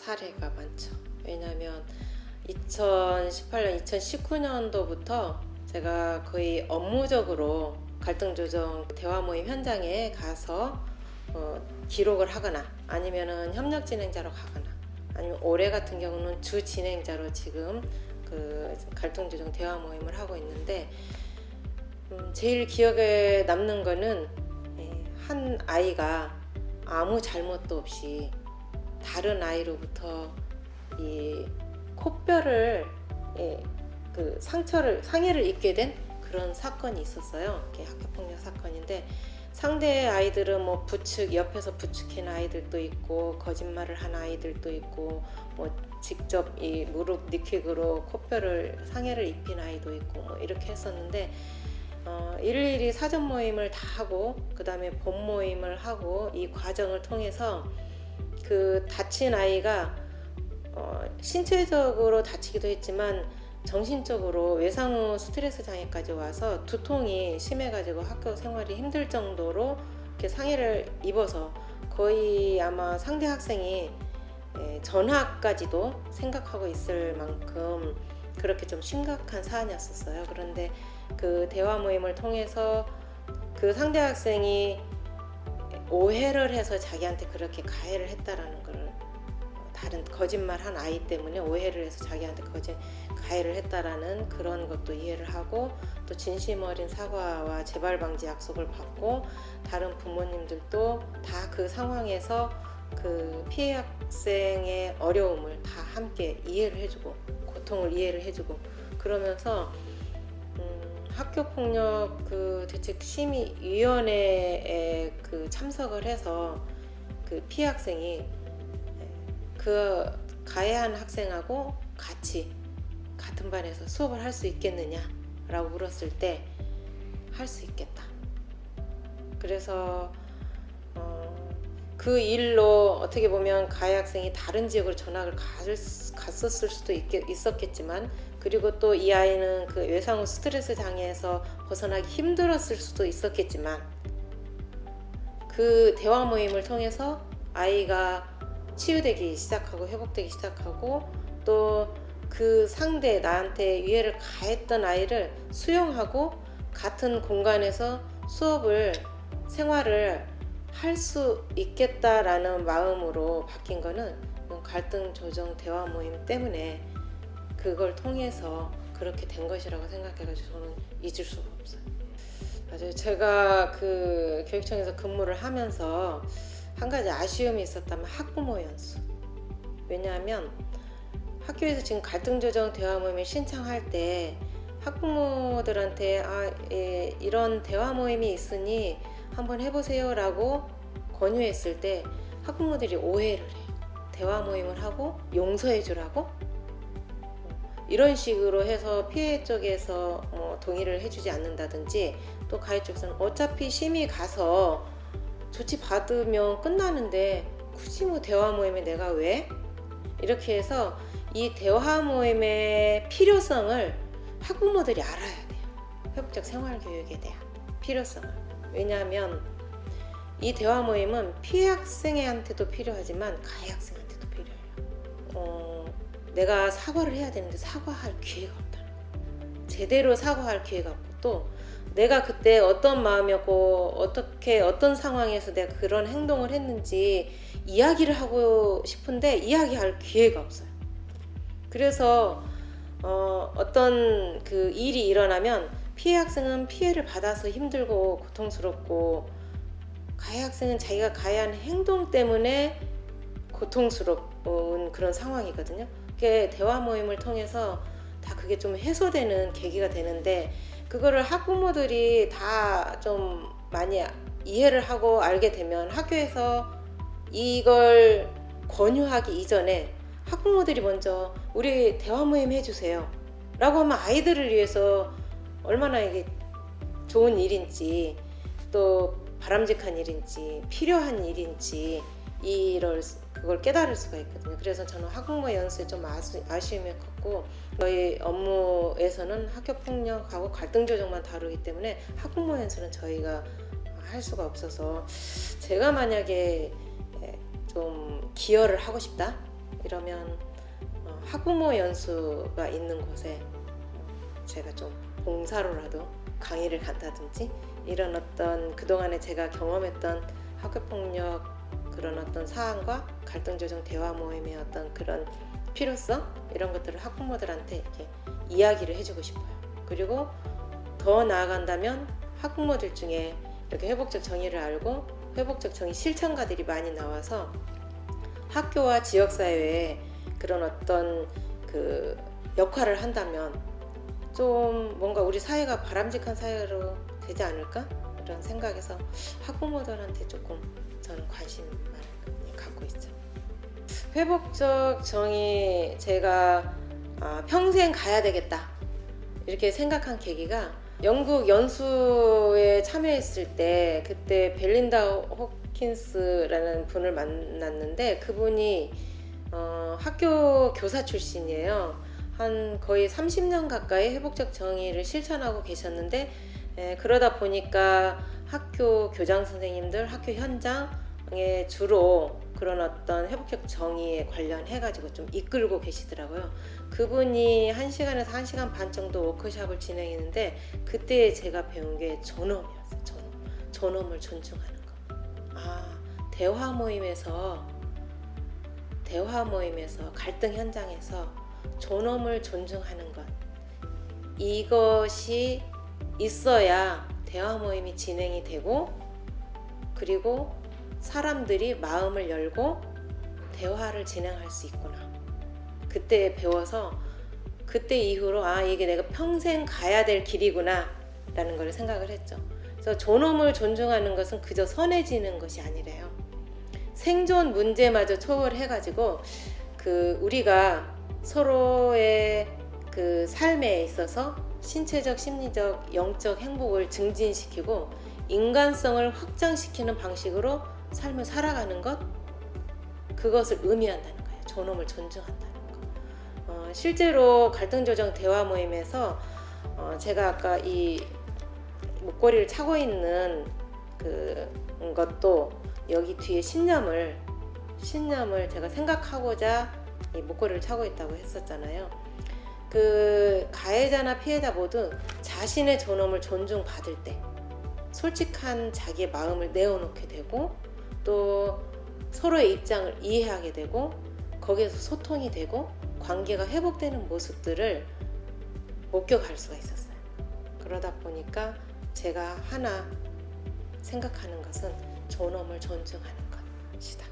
사례가 많죠. 왜냐하면 2018년, 2019년도부터 제가 거의 업무적으로 갈등조정 대화 모임 현장에 가서 기록을 하거나 아니면은 협력 진행자로 가거나 아니면 올해 같은 경우는 주 진행자로 지금 그 갈등조정 대화 모임을 하고 있는데 제일 기억에 남는 거는 한 아이가 아무 잘못도 없이 다른 아이로부터 이 코뼈를 그 상해를 입게 된 그런 사건이 있었어요. 학교폭력 사건인데 상대 아이들은 뭐 옆에서 부추긴 아이들도 있고 거짓말을 한 아이들도 있고 뭐 직접 이 무릎 니킥으로 코뼈를 상해를 입힌 아이도 있고 뭐 이렇게 했었는데 일일이 사전 모임을 다 하고 그 다음에 본 모임을 하고 이 과정을 통해서 그 다친 아이가 신체적으로 다치기도 했지만 정신적으로 외상후 스트레스 장애까지 와서 두통이 심해가지고 학교 생활이 힘들 정도로 이렇게 상해를 입어서 거의 아마 상대 학생이 전학까지도 생각하고 있을 만큼 그렇게 좀 심각한 사안이었었어요. 그런데 그 대화 모임을 통해서 그 상대 학생이 오해를 해서 자기한테 그렇게 가해를 했다라는 걸 다른 거짓말한 아이 때문에 오해를 해서 자기한테 가해를 했다라는 그런 것도 이해를 하고 또 진심 어린 사과와 재발 방지 약속을 받고 다른 부모님들도 다 그 상황에서 그 피해 학생의 어려움을 다 함께 이해를 해주고 고통을 이해를 해주고 그러면서 학교폭력 그 대책심의위원회에 그 참석을 해서 그 피해 학생이 그 가해한 학생하고 같이 같은 반에서 수업을 할 수 있겠느냐 라고 물었을 때 할 수 있겠다. 그래서 그 일로 어떻게 보면 가해 학생이 다른 지역으로 전학을 갔었을 수도 있었겠지만 그리고 또 이 아이는 그 외상후 스트레스 장애에서 벗어나기 힘들었을 수도 있었겠지만 그 대화 모임을 통해서 아이가 치유되기 시작하고 회복되기 시작하고 또 그 상대 나한테 위해를 가했던 아이를 수용하고 같은 공간에서 생활을 할 수 있겠다라는 마음으로 바뀐 거는 갈등 조정 대화 모임 때문에 그걸 통해서 그렇게 된 것이라고 생각해가지고 저는 잊을 수가 없어요. 맞아요. 제가 그 교육청에서 근무를 하면서 한 가지 아쉬움이 있었다면 학부모 연수. 왜냐하면 학교에서 지금 갈등조정 대화 모임을 신청할 때 학부모들한테 이런 대화 모임이 있으니 한번 해보세요 라고 권유했을 때 학부모들이 오해를 해요. 대화 모임을 하고 용서해 주라고? 이런 식으로 해서 피해 쪽에서 동의를 해주지 않는다든지 또 가해 쪽에서는 어차피 심의 가서 조치 받으면 끝나는데 굳이 대화 모임에 내가 왜? 이렇게 해서 이 대화 모임의 필요성을 학부모들이 알아야 돼요. 회복적 생활교육에 대한 필요성을. 왜냐하면 이 대화 모임은 피해 학생한테도 필요하지만 가해 학생한테도 필요해요. 내가 사과를 해야 되는데 사과할 기회가 없다는 거예요. 제대로 사과할 기회가 없고 또 내가 그때 어떤 마음이었고 어떤 상황에서 내가 그런 행동을 했는지 이야기를 하고 싶은데 이야기할 기회가 없어요. 그래서 어떤 그 일이 일어나면 피해 학생은 피해를 받아서 힘들고 고통스럽고 가해 학생은 자기가 가해한 행동 때문에 고통스러운 그런 상황이거든요. 그게 대화 모임을 통해서 다 그게 좀 해소되는 계기가 되는데 그거를 학부모들이 다 좀 많이 이해를 하고 알게 되면 학교에서 이걸 권유하기 이전에 학부모들이 먼저 우리 대화 모임 해주세요 라고 하면 아이들을 위해서 얼마나 이게 좋은 일인지 또 바람직한 일인지 필요한 일인지 그걸 깨달을 수가 있거든요. 그래서 저는 학부모 연수에 좀 아쉬움이 컸고 저희 업무에서는 학교폭력하고 갈등조정만 다루기 때문에 학부모 연수는 저희가 할 수가 없어서 제가 만약에 좀 기여를 하고 싶다 이러면 학부모 연수가 있는 곳에 제가 좀 봉사로라도 강의를 간다든지 이런 어떤 그동안에 제가 경험했던 학교폭력 그런 어떤 사안과 갈등조정 대화 모임의 어떤 그런 필요성 이런 것들을 학부모들한테 이렇게 이야기를 해주고 싶어요. 그리고 더 나아간다면 학부모들 중에 이렇게 회복적 정의를 알고 회복적 정의 실천가들이 많이 나와서 학교와 지역사회에 그런 어떤 그 역할을 한다면 좀 뭔가 우리 사회가 바람직한 사회로 되지 않을까? 이런 생각에서 학부모들한테 조금 저는 관심을 갖고 있죠. 회복적 정의 제가 평생 가야 되겠다 이렇게 생각한 계기가 영국 연수에 참여했을 때 그때 벨린다 호킨스라는 분을 만났는데 그분이 학교 교사 출신이에요. 한 거의 30년 가까이 회복적 정의를 실천하고 계셨는데 그러다 보니까 학교 교장 선생님들, 학교 현장에 주로 그런 어떤 회복적 정의에 관련해가지고 좀 이끌고 계시더라고요. 그분이 1시간에서 1시간 반 정도 워크숍을 진행했는데 그때 제가 배운 게 존엄이었어요. 존엄을 존중하는 거. 대화 모임에서 갈등 현장에서 존엄을 존중하는 것 이것이 있어야 대화 모임이 진행이 되고 그리고 사람들이 마음을 열고 대화를 진행할 수 있구나. 그때 배워서 그때 이후로 이게 내가 평생 가야 될 길이구나 라는 걸 생각을 했죠. 그래서 존엄을 존중하는 것은 그저 선해지는 것이 아니래요. 생존 문제마저 초월해가지고 우리가 서로의 그 삶에 있어서 신체적, 심리적, 영적 행복을 증진시키고 인간성을 확장시키는 방식으로 삶을 살아가는 것 그것을 의미한다는 거예요. 존엄을 존중한다는 거. 실제로 갈등조정 대화 모임에서 제가 아까 이 목걸이를 차고 있는 것도 여기 뒤에 신념을 제가 생각하고자 이 목걸이를 차고 있다고 했었잖아요. 가해자나 피해자 모두 자신의 존엄을 존중받을 때 솔직한 자기의 마음을 내어놓게 되고 또 서로의 입장을 이해하게 되고 거기에서 소통이 되고 관계가 회복되는 모습들을 목격할 수가 있었어요. 그러다 보니까 제가 하나 생각하는 것은 존엄을 존중하는 것이다.